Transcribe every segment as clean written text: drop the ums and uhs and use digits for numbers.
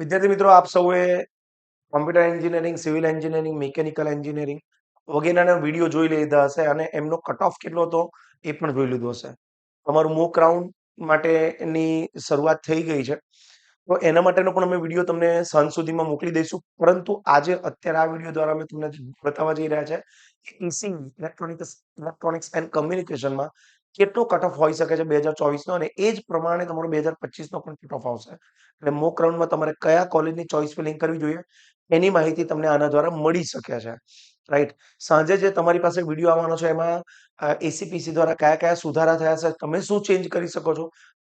વિદ્યાર્થી મિત્રો, આપ સૌએ computer engineering, civil engineering, mechanical engineering વગેરેના વિડીયો જોઈ લીધા હશે અને એમનો કટ ઓફ કેટલો હતો એ પણ જોઈ લીધો હશે. તમારું મોક રાઉન્ડ માટેની શરૂઆત થઈ ગઈ છે. તો એના માટેનો પણ અમે વિડીયો તમને સાંજ સુધીમાં મોકલી દઈશું. પરંતુ આજે અત્યારે આ વિડીયો દ્વારા અમે તમને બતાવવા જઈ રહ્યા છે કે ઈસી ઇલેક્ટ્રોનિક્સ એન્ડ કમ્યુનિકેશનમાં કેટલો કટ ઓફ હોઈ શકે છે 2024 નો, અને એ જ પ્રમાણે તમારો 2025 નો પણ કટ ઓફ આવશે. એટલે મોક રાઉન્ડમાં તમારે કયા કોલેજની ચોઇસ ફિલિંગ કરવી જોઈએ એની માહિતી તમને આના દ્વારા મળી શકે છે. રાઈટ. સાંજે જે તમારી પાસે વિડીયો આવવાનો છે એમાં એસીપીસી દ્વારા કયા કયા સુધારા થયા છે, તમે શું ચેન્જ કરી શકો છો,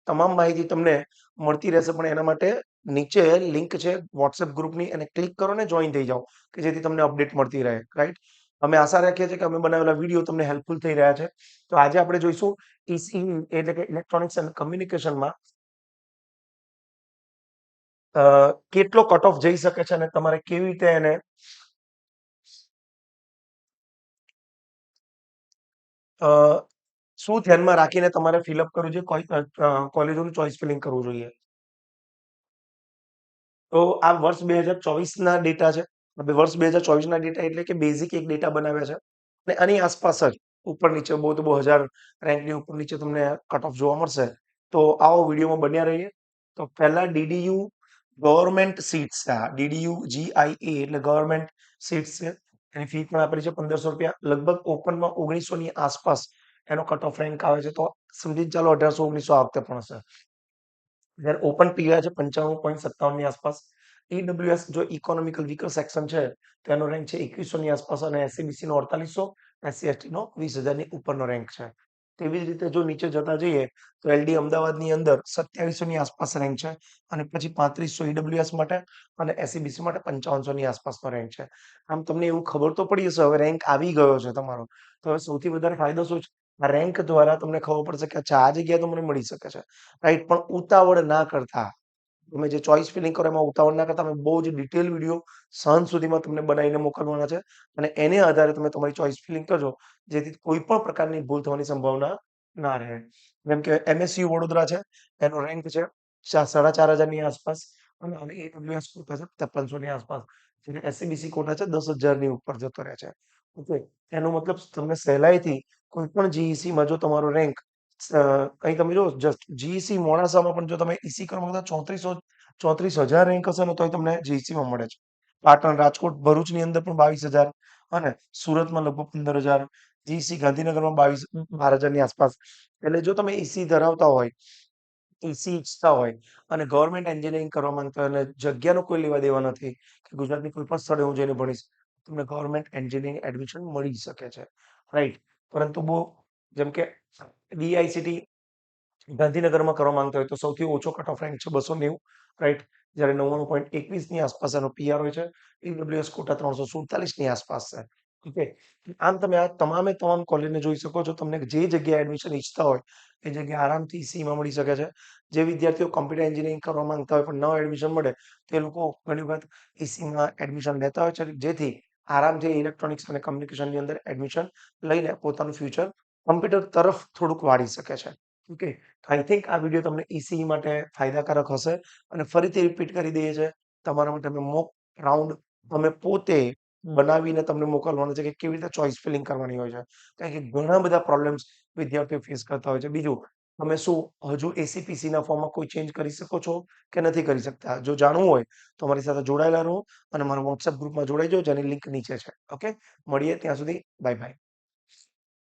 તમામ માહિતી તમને મળતી રહેશે. પણ એના માટે નીચે લિંક છે વોટ્સએપ ગ્રુપની, એને ક્લિક કરો ને જોઈન થઈ જાઓ કે જેથી તમને અપડેટ મળતી રહે. રાઈટ. અમે આશા રાખીએ છીએ કે અમે બનાવેલા વિડીયો તમને હેલ્પફુલ થઈ રહ્યા છે. તો આજે આપણે જોઈશું ઈસી એટલે કે ઇલેક્ટ્રોનિક્સ એન્ડ કમ્યુનિકેશનમાં કેટલો કટ ઓફ જઈ શકે છે અને તમારે કેવી રીતે એને શું ધ્યાનમાં રાખીને તમારે ફિલઅપ કરવું જોઈએ, કોલેજોનું ચોઇસ ફિલિંગ કરવું જોઈએ. તો આ વર્ષ 2024ના ડેટા છે. હવે વર્ષ 2024ના ડેટા એટલે કે બેઝિક એક ડેટા બનાવ્યા છે અને આની આસપાસ જ ઉપર નીચે બહુ તો 1000 રેન્કની ઉપર નીચે તમને કટ ઓફ જોવા મળશે. તો આવો વિડીયોમાં બન્યા રહીએ. તો પહેલા ડીડીયુ ગવર્મેન્ટ સીટ્સ છે. આ ડીડીયુ જીઆઈએ એટલે ગવર્મેન્ટ સીટ્સ છે. એની ફી પણ આપેલી છે ₹1500. લગભગ ઓપનમાં 1900 ની આસપાસ એનો કટ ઓફ રેન્ક આવે છે. તો સમજી ચાલો 1800-1900 આ વખતે પણ હશે. જ્યારે ઓપન પીઆર છે 95.57 ની આસપાસ. ઈડબ્લ્યુએસ જો ઇકોનોમિકલ વીકર સેક્શન છે તો એનો રેન્ક છે 2100 ની આસપાસ અને એસસીબીસી નો 4800, એસસી એસટી નો 20000 ની ઉપરનો રેન્ક છે. તેવી જ રીતે જો નીચે જતા જઈએ તો એલડી અમદાવાદની અંદર 2700 ની આસપાસ રેન્ક છે અને પછી 3500 ઈડબ્લ્યુએસ માટે અને એસસીબીસી માટે 5500 ની આસપાસનો રેન્ક છે. આમ તમને એવું ખબર તો પડી હશે હવે રેન્ક આવી ગયો છે તમારો. તો હવે સૌથી વધારે ફાયદો શું છે? આ રેન્ક દ્વારા તમને ખબર પડશે કે અચ્છા આ જગ્યા તો મને મળી શકે છે. રાઈટ. પણ ઉતાવળ ના કરતા, તમે જે ચોઇસ ફિલિંગ કરો એમાં ઉતાવળ ના કરતા અમે બહુ જ ડિટેલ વિડીયો સાંજ સુધીમાં તમને બનાવીને મોકલવાના છે અને એને આધારે તમે તમારી ચોઇસ ફિલિંગ કરજો જેથી કોઈ પણ પ્રકારની ભૂલ થવાની સંભાવના ના રહે. જેમ કે એમએસયુ વડોદરા છે, એનો રેન્ક છે 4500 ની આસપાસ અને ઈડબ્લ્યુએસ કોટા છે 5300 ની આસપાસ. જ્યારે એસસીબીસી કોટા છે 10000 ની ઉપર જતો રહે છે. ઓકે. એનો મતલબ તમને સહેલાઈથી કોઈ પણ જીઈસીમાં જો તમારો રેન્ક અહીં તમે જો જસ્ટ જીઈસી મોડાસામાં પણ જો તમે ઈસી કરવામાં 34,000 રેન્ક હશે ને તોય તમને જીઈસીમાં મળે છે. પાટણ, રાજકોટ, ભરૂચની અંદર પણ 22,000 અને સુરતમાં લગભગ 15,000, જીઈસી ગાંધીનગરમાં 12,000 ની આસપાસ. એટલે જો તમે ઈસી ધરાવતા હોય, ઈસી ઈચ્છતા હોય અને ગવર્મેન્ટ એન્જિનિયરિંગ કરવા માંગતા હોય અને જગ્યાનો કોઈ લેવા દેવા નથી કે ગુજરાતની કોઈ પણ સ્થળે હું જઈને ભણીશ, તમને ગવર્મેન્ટ એન્જિનિયરિંગ એડમિશન મળી શકે છે. રાઈટ. પરંતુ બહુ જેમ કે ડીઆઈસીટી ગાંધીનગરમાં કરવા માંગતા હોય તો સૌથી ઓછો કટ ઓફ રેન્ક છે 290. રાઈટ. જ્યારે 99.21 ની આસપાસ એનો પીઆર હોય છે. ઈડબ્લ્યુએસ કોટા 347 ની આસપાસ છે. ઓકે. આમ તમે આ તમામે તમામ કોલેજને જોઈ શકો છો. તમને જે જગ્યાએ એડમિશન ઈચ્છતા હોય એ જગ્યા આરામથી સીમાં મળી શકે છે. જે વિદ્યાર્થીઓ કોમ્પ્યુટર એન્જિનિયરિંગ કરવા માંગતા હોય પણ ન એડમિશન મળે તે લોકો ઘણી વખત ઈસીમાં એડમિશન લેતા હોય છે જેથી આરામથી ઇલેક્ટ્રોનિક્સ અને કમ્યુનિકેશનની અંદર એડમિશન લઈને પોતાનું ફ્યુચર કોમ્પ્યુટર તરફ થોડુંક વાળી શકે છે. ઓકે. આઈ થિંક આ વિડીયો તમને ઈસીઈ માટે ફાયદાકારક હશે અને ફરીથી રિપીટ કરી દઈએ છીએ તમારા માટે અમે મોક રાઉન્ડ અમે પોતે બનાવીને તમને મોકલવાનો છે કે કેવી રીતે ચોઇસ ફિલિંગ કરવાની હોય છે. કારણ કે ઘણા બધા પ્રોબ્લેમ્સ વિદ્યાર્થીઓ ફેસ કરતા હોય છે. બીજું, તમે શું હજુ એસીપીસીના ફોર્મમાં કોઈ ચેન્જ કરી શકો છો કે નથી કરી શકતા? જો જાણવું હોય તો અમારી સાથે જોડાયેલા રહો અને મારા વોટ્સએપ ગ્રુપમાં જોડાઈ જાઓ જેની લિંક નીચે છે. ઓકે. મળીએ ત્યાં સુધી. Bye bye.